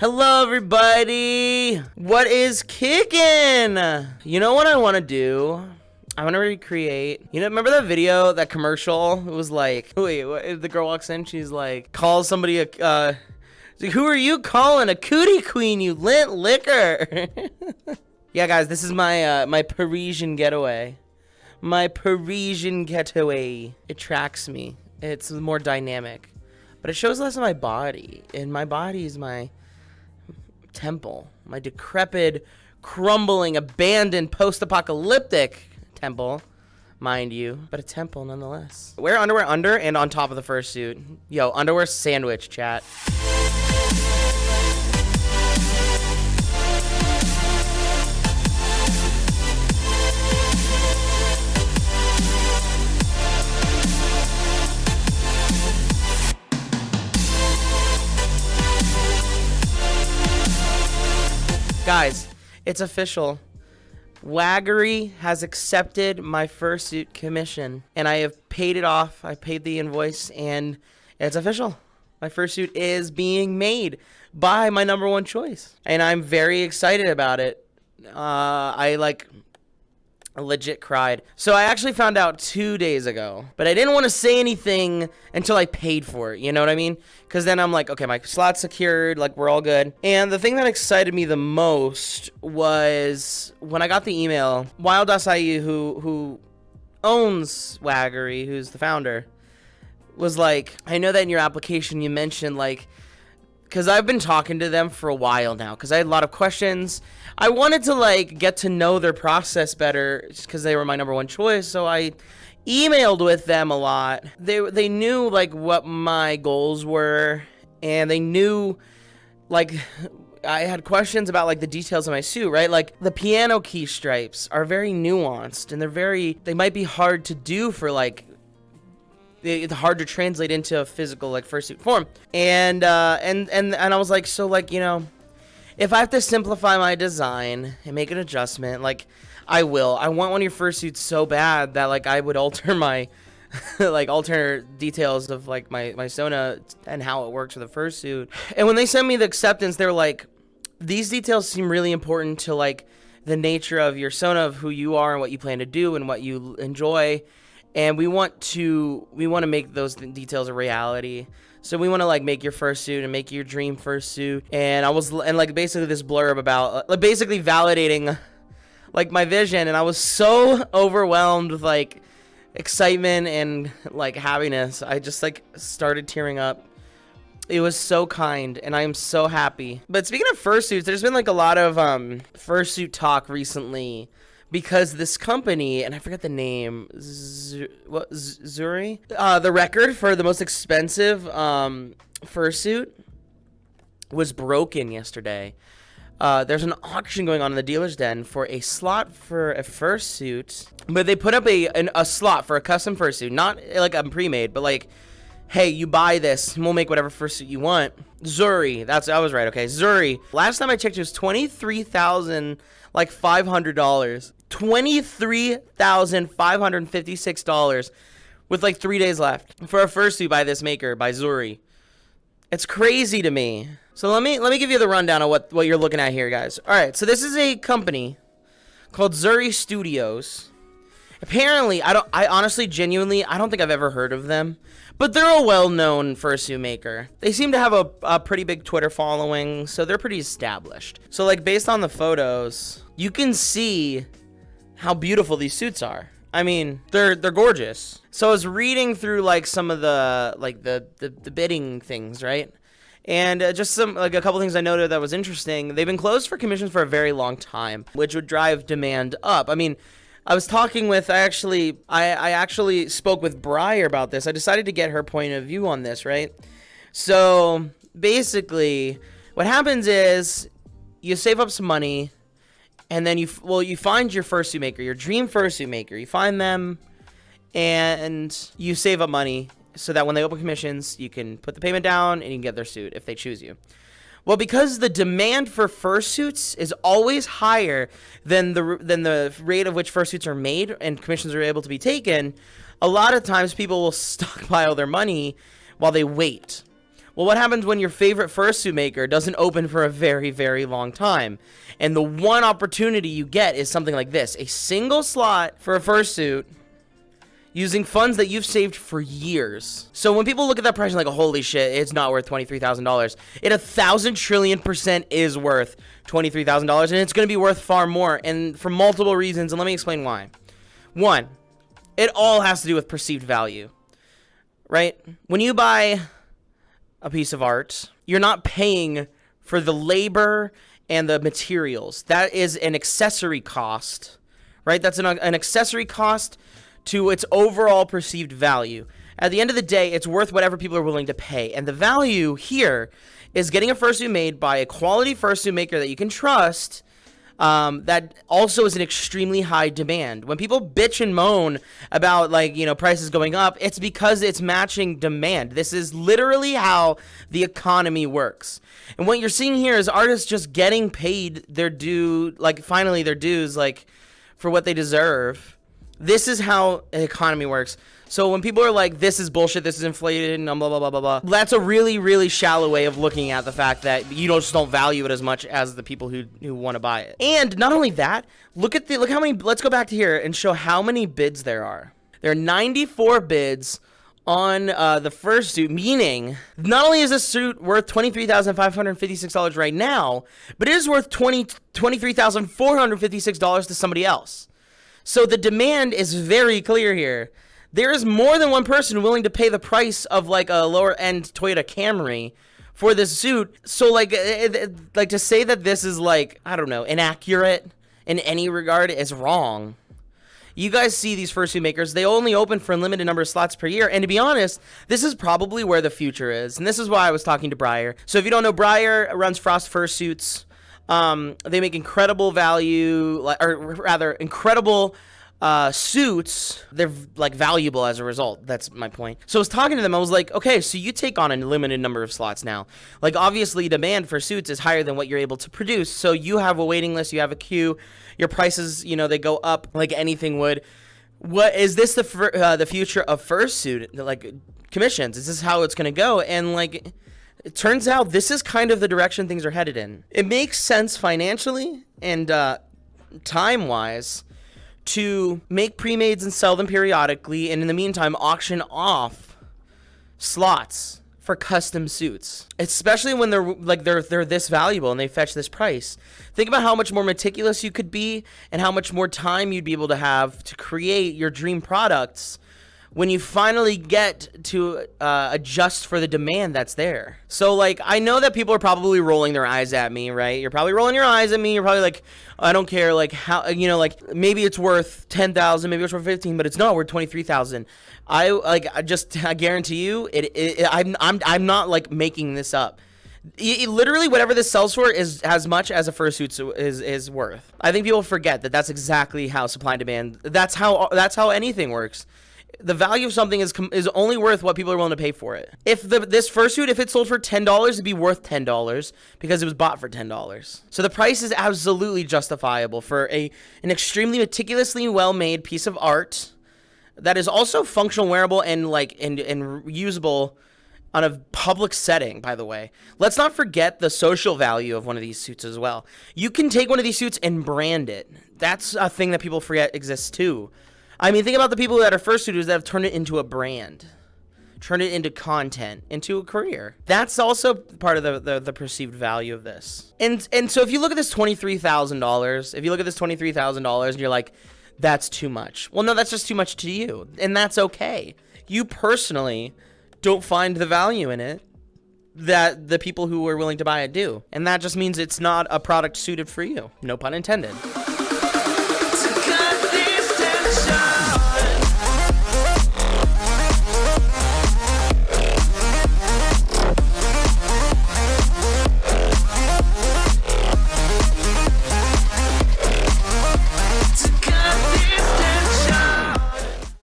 Hello everybody! What is kicking? You know what I want to do? I want to recreate, remember that video, that commercial? It was like, wait, what, the girl walks in, she's like, calls somebody a, who are you calling a cootie queen, you lint liquor? Yeah, guys, this is my, my Parisian getaway. My Parisian getaway. It tracks me. It's more dynamic. But it shows less of my body. And my body is my temple. My decrepit, crumbling, abandoned, post-apocalyptic temple. Mind you. But a temple nonetheless. Wear underwear under and on top of the fursuit. Yo, underwear sandwich, chat. Guys, it's official. Waggery has accepted my fursuit commission, and I have paid it off. I paid the invoice, and it's official. My fursuit is being made by my #1 choice, and I'm very excited about it. I legit cried. So I actually found out 2 days ago, but I didn't want to say anything until I paid for it, you know what I mean? Because then I'm like, okay, my slot's secured, like we're all good. And the thing that excited me the most was when I got the email, Wild Acai, who owns Waggery, who's the founder, was like, I know that in your application you mentioned like, because I've been talking to them for a while now, because I had a lot of questions. I wanted to like get to know their process better, just because they were my #1 choice. So I emailed with them a lot. They knew like what my goals were, and they knew like I had questions about like the details of my suit, right? Like the piano key stripes are very nuanced, and they might be hard to do for like. It's hard to translate into a physical like fursuit form, and I was like, so like, if I have to simplify my design and make an adjustment, like I will. I want one of your fursuits so bad that like I would alter my like alter details of like my Sona and how it works with a fursuit. And when they sent me the acceptance, they were like, these details seem really important to like the nature of your Sona, of who you are and what you plan to do and what you enjoy. And we want to make those details a reality. So we want to like make your fursuit and make your dream fursuit. And like basically this blurb about like basically validating like my vision. And I was so overwhelmed with like excitement and like happiness. I just like started tearing up. It was so kind, and I am so happy. But speaking of fursuits, there's been like a lot of fursuit talk recently. Because this company, and I forget the name, Zuri? The record for the most expensive fursuit was broken yesterday. There's an auction going on in the dealer's den for a slot for a fursuit. But they put up a slot for a custom fursuit. Not like a pre-made, but like, hey, you buy this, and we'll make whatever fursuit you want. Zuri, I was right, okay. Zuri. Last time I checked, it was $23,500. $23,556 with like 3 days left for a fursuit by this maker, by Zuri. It's crazy to me. So let me give you the rundown of what you're looking at here, guys. All right, so this is a company called Zuri Studios. Apparently, I honestly, genuinely, I don't think I've ever heard of them, but they're a well-known fursuit maker. They seem to have a pretty big Twitter following, so they're pretty established. So like based on the photos, you can see how beautiful these suits are. I mean, they're gorgeous. So I was reading through like some of the like the bidding things, right? And just some like a couple things I noted that was interesting. They've been closed for commissions for a very long time, which would drive demand up. I mean, I was talking with I actually spoke with Briar about this. I decided to get her point of view on this, right? So basically, what happens is you save up some money. And then you find your fursuit maker, your dream fursuit maker. You find them, and you save up money so that when they open commissions, you can put the payment down and you can get their suit if they choose you. Well, because the demand for fursuits is always higher than the rate of which fursuits are made and commissions are able to be taken, a lot of times people will stockpile their money while they wait. Well, what happens when your favorite fursuit maker doesn't open for a very, very long time? And the one opportunity you get is something like this. A single slot for a fursuit using funds that you've saved for years. So when people look at that price and like, oh, holy shit, it's not worth $23,000. It 1,000 trillion% is worth $23,000, and it's going to be worth far more, and for multiple reasons, and let me explain why. One, it all has to do with perceived value, right? When you buy a piece of art, you're not paying for the labor and the materials. That is an accessory cost, right? That's an accessory cost to its overall perceived value. At the end of the day, it's worth whatever people are willing to pay. And the value here is getting a fursuit made by a quality fursuit maker that you can trust, that also is an extremely high demand. When people bitch and moan about, like, you know, prices going up, it's because it's matching demand. This is literally how the economy works. And what you're seeing here is artists just getting paid their due, like, finally their dues, like, for what they deserve. This is how the economy works. So when people are like, this is bullshit, this is inflated, and blah, blah, blah, blah, blah, that's a really, really shallow way of looking at the fact that you just don't value it as much as the people who want to buy it. And not only that, look how many, let's go back to here and show how many bids there are. There are 94 bids on the fursuit, meaning not only is this suit worth $23,556 right now, but it is worth $23,456 to somebody else. So the demand is very clear here. There is more than one person willing to pay the price of like a lower end Toyota Camry for this suit. So like to say that this is like, I don't know, inaccurate in any regard is wrong. You guys see these fursuit makers, they only open for a limited number of slots per year. And to be honest, this is probably where the future is. And this is why I was talking to Briar. So if you don't know, Briar runs Frost Fursuits. They make incredible value, or rather incredible suits. They're like valuable as a result. That's my point. So I was talking to them. I was like, okay, so you take on a limited number of slots now. Like obviously demand for suits is higher than what you're able to produce. So you have a waiting list, you have a queue, your prices, you know, they go up like anything would. What is this the future of fursuit, like commissions? Is this how it's going to go? And like, it turns out this is kind of the direction things are headed in. It makes sense financially and time-wise to make pre-mades and sell them periodically, and in the meantime auction off slots for custom suits, especially when they're this valuable and they fetch this price. Think about how much more meticulous you could be and how much more time you'd be able to have to create your dream products when you finally get to adjust for the demand that's there. So, like, I know that people are probably rolling their eyes at me, right? You're probably rolling your eyes at me. You're probably like, I don't care, like, how, you know, like, maybe it's worth $10,000, maybe it's worth $15,000, but it's not worth $23,000. I guarantee you, I'm not, like, making this up. Literally, whatever this sells for is as much as a fursuit is worth. I think people forget that that's exactly how supply and demand, that's how anything works. The value of something is only worth what people are willing to pay for it. If this fursuit, if it sold for $10, it'd be worth $10 because it was bought for $10. So the price is absolutely justifiable for an extremely meticulously well-made piece of art that is also functional, wearable, and usable on a public setting, by the way. Let's not forget the social value of one of these suits as well. You can take one of these suits and brand it. That's a thing that people forget exists too. I mean, think about the people that are fursuiters that have turned it into a brand, turned it into content, into a career. That's also part of the perceived value of this. And so if you look at this $23,000, and you're like, that's too much. Well, no, that's just too much to you, and that's okay. You personally don't find the value in it that the people who are willing to buy it do. And that just means it's not a product suited for you. No pun intended. To cut this tension.